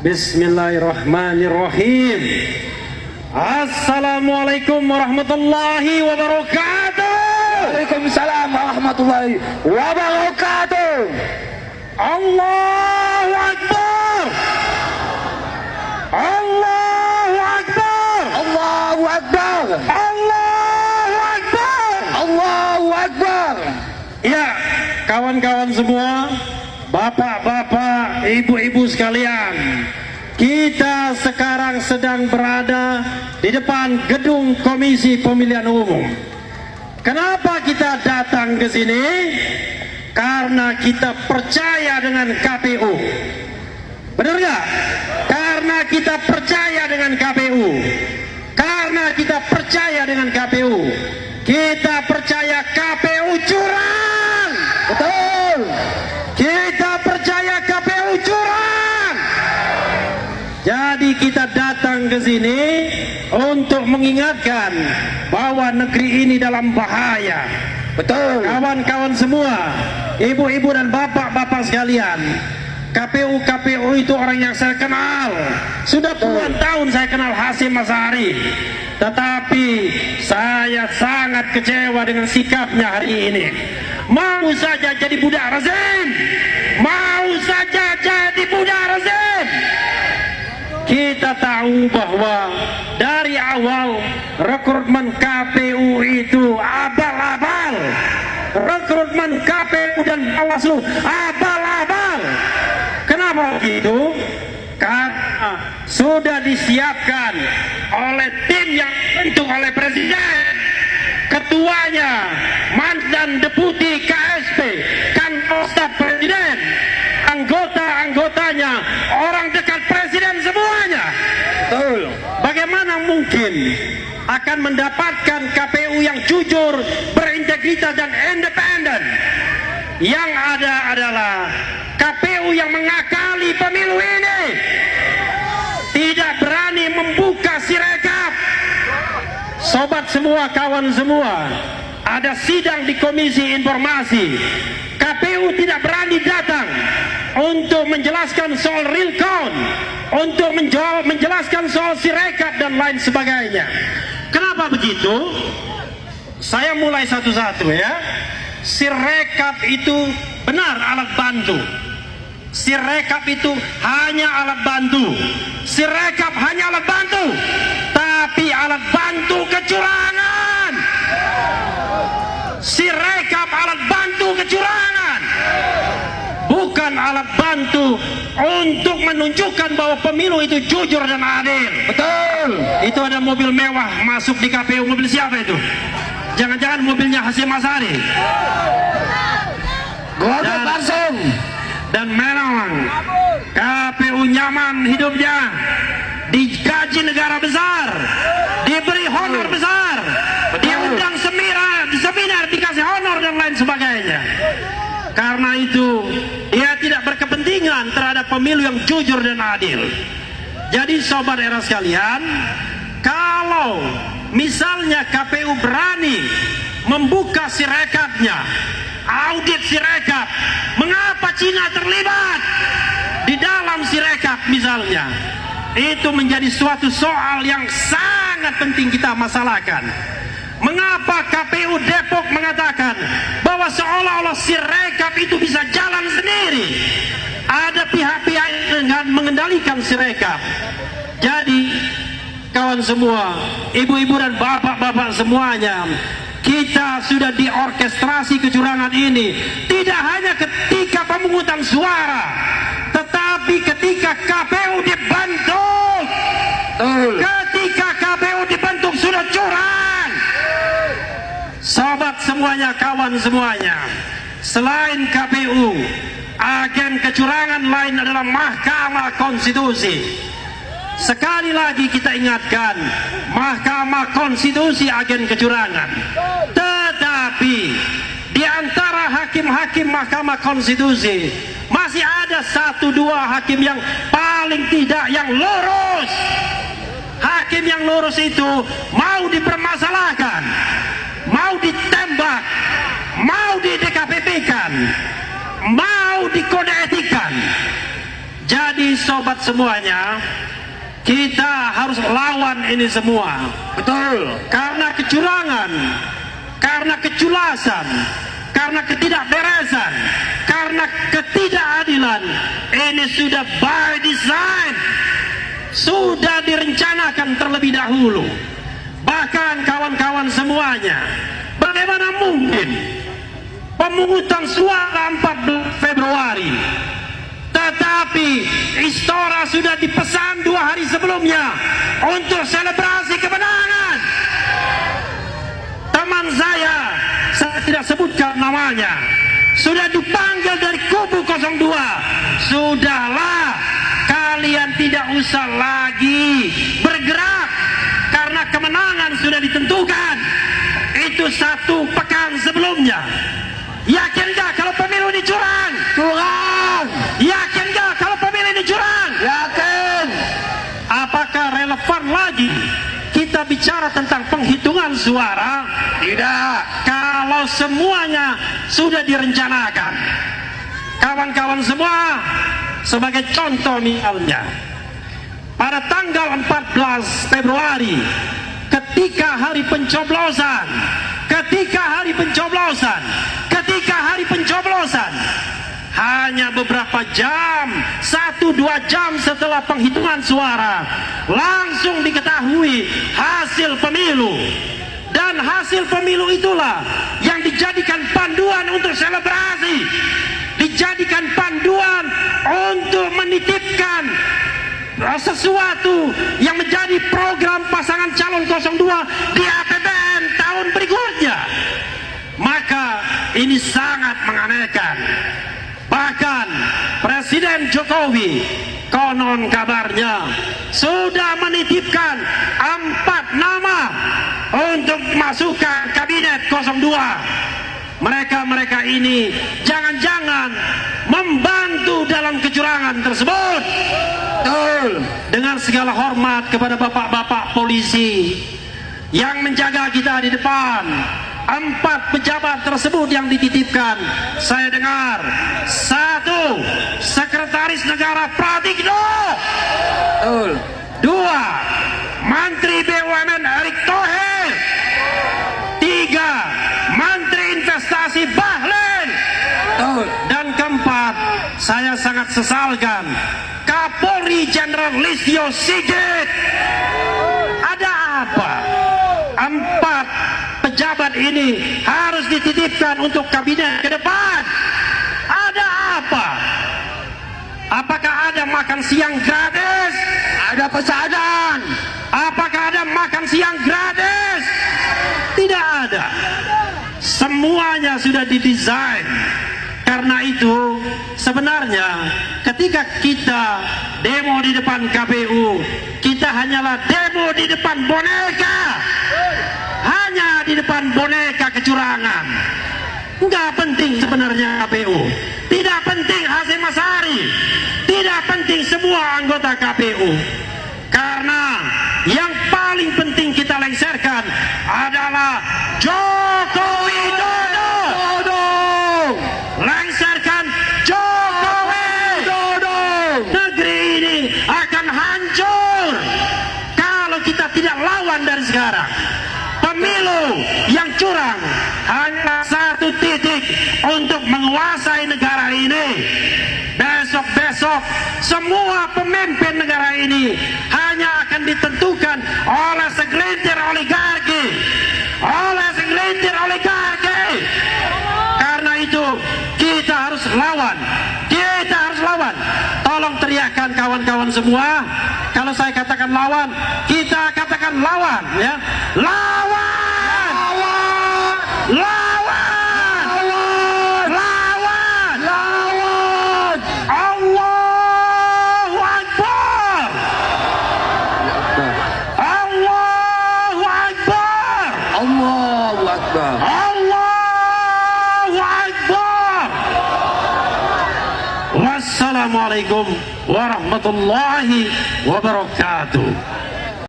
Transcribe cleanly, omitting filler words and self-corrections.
Bismillahirrahmanirrahim. Assalamualaikum warahmatullahi wabarakatuh. Waalaikumsalam warahmatullahi wabarakatuh. Allahu Akbar. Allahu Akbar. Allahu Akbar. Allahu Akbar. Allahu Akbar. Ya, kawan-kawan semua, bapak-bapak, ibu-ibu sekalian, kita sekarang sedang berada di depan gedung Komisi Pemilihan Umum. Kenapa kita datang ke sini? Karena kita percaya dengan KPU. Benar nggak? Karena kita percaya dengan KPU. Karena kita percaya dengan KPU. Kita percaya KPU curang. Betul. Kita percaya KPU curang. Jadi kita datang ke sini untuk mengingatkan bahwa negeri ini dalam bahaya. Betul. Kawan-kawan semua, ibu-ibu dan bapak-bapak sekalian, KPU itu orang yang saya kenal. Sudah puluhan tahun saya kenal Hasyim Asy'ari. Tetapi saya sangat kecewa dengan sikapnya hari ini. Mau saja jadi budak rezim. Mau saja jadi budak rezim. Kita tahu bahwa dari awal rekrutmen KPU itu abal-abal. Rekrutmen KPU dan Bawaslu abal-abal. Kenapa begitu? Karena sudah disiapkan oleh tim yang dibentuk oleh Presiden. Ketuanya mantan deputi KSP, kantor staf Presiden. Anggota-anggotanya orang dekat Presiden semuanya. Betul. Bagaimana mungkin akan mendapatkan KPU yang jujur, berintegritas dan independen? Yang ada adalah KPU yang mengakali pemilu ini, tidak berani membuka sirekap. Sobat semua, kawan semua, ada sidang di Komisi Informasi. KPU tidak berani datang untuk menjelaskan soal real count, untuk menjelaskan soal sirekap dan lain sebagainya. Kenapa begitu? Saya mulai satu-satu ya. Sirekap itu benar alat bantu. Sirekap itu hanya alat bantu. Sirekap hanya alat bantu, tapi alat bantu kecurangan. Sirekap alat bantu kecurangan, bukan alat bantu untuk menunjukkan bahwa pemilu itu jujur dan adil. Betul. Itu ada mobil mewah masuk di KPU. Mobil siapa itu? Jangan-jangan mobilnya Hasyim Asy'ari. Godok langsung. Dan memang KPU nyaman hidupnya, digaji negara besar, diberi honor besar, diundang seminar, dikasih honor dan lain sebagainya. Karena itu dia tidak berkepentingan terhadap pemilu yang jujur dan adil. Jadi sobat era sekalian, kalau misalnya KPU berani membuka sirekapnya, audit sirekap, mengapa Cina terlibat di dalam sirekap misalnya, itu menjadi suatu soal yang sangat penting kita masalahkan. Mengapa KPU Depok mengatakan bahwa seolah-olah sirekap itu bisa jalan sendiri? Ada pihak-pihak yang mengendalikan sirekap. Jadi kawan semua, ibu-ibu dan bapak-bapak semuanya, kita sudah diorkestrasi kecurangan ini. Tidak hanya ketika pemungutan suara, tetapi ketika KPU dibentuk. Ketika KPU dibentuk sudah curang. Sobat semuanya, kawan semuanya, selain KPU, agen kecurangan lain adalah Mahkamah Konstitusi. Sekali lagi kita ingatkan, Mahkamah Konstitusi agen kecurangan. Tetapi di antara hakim-hakim Mahkamah Konstitusi masih ada 1-2 hakim yang paling tidak yang lurus. Hakim yang lurus itu mau dipermasalahkan, mau ditembak, mau di DKPP-kan, mau dikode etikan. Jadi sobat semuanya, kita harus lawan ini semua. Betul. Karena kecurangan, karena keculasan, karena ketidakberesan, karena ketidakadilan, ini sudah by design, sudah direncanakan terlebih dahulu. Bahkan kawan-kawan semuanya, bagaimana mungkin pemungutan suara 14 Februari, tetapi Istora sudah dipesan 2 hari sebelumnya untuk selebrasi kemenangan. Teman saya tidak sebutkan namanya, sudah dipanggil dari kubu 02. Sudahlah, kalian tidak usah lagi bergerak karena kemenangan sudah ditentukan. Itu 1 pekan sebelumnya. Yakin gak kalau pemilu ini curang? Curang. Yakin gak kalau pemilu ini curang? Yakin. Apakah relevan lagi kita bicara tentang penghitungan suara? Tidak. Kalau semuanya sudah direncanakan. Kawan-kawan semua, sebagai contoh misalnya, pada tanggal 14 Februari, ketika hari pencoblosan, hanya beberapa jam, 1-2 jam setelah penghitungan suara, langsung diketahui hasil pemilu. Dan hasil pemilu itulah yang dijadikan panduan untuk selebrasi, dijadikan panduan untuk menitipkan sesuatu yang menjadi program pasangan calon 02 di APBN tahun berikutnya. Maka ini sangat menganehkan. Bahkan Presiden Jokowi konon kabarnya sudah menitipkan 4 nama untuk masukkan kabinet 02. Mereka ini jangan-jangan membantu dalam kecurangan tersebut. Betul. Dengan segala hormat kepada bapak-bapak polisi yang menjaga kita di depan, 4 pejabat tersebut yang dititipkan, saya dengar 1. Sekretaris Negara Pratikno, Betul. 2. Menteri BUMN Erick Thohir, 3. Menteri Investasi Bahlil, Betul. dan keempat, saya sangat sesalkan Kapolri Jenderal Listio Sigit. Ada apa 4 pejabat ini harus dititipkan untuk kabinet ke depan? Ada apa? Apakah ada makan siang gratis? Ada pesanan. Apakah ada makan siang gratis? Tidak ada. Semuanya sudah didesain. Karena itu sebenarnya ketika kita demo di depan KPU, kita hanyalah demo di depan boneka. Hanya di depan boneka kecurangan. Enggak penting sebenarnya KPU. Tidak penting Hasyim Asyari. Tidak penting semua anggota KPU. Karena yang paling penting kita lengserkan adalah Joko Widodo. Lengserkan Jokowi. Negeri ini akan hancur kalau kita tidak lawan dari sekarang. Pemilu yang curang hanya 1 titik untuk menguasai negara ini. Besok-besok semua pemimpin negara ini hanya akan ditentukan oleh segelintir oligarki. Karena itu kita harus lawan. Tolong teriakkan kawan-kawan semua. Kalau saya katakan lawan, kita katakan lawan, ya. Lawan! Allahu Akbar! Allahu Akbar! Allahu Akbar. Allahu Akbar! Wassalamualaikum warahmatullahi wabarakatuh.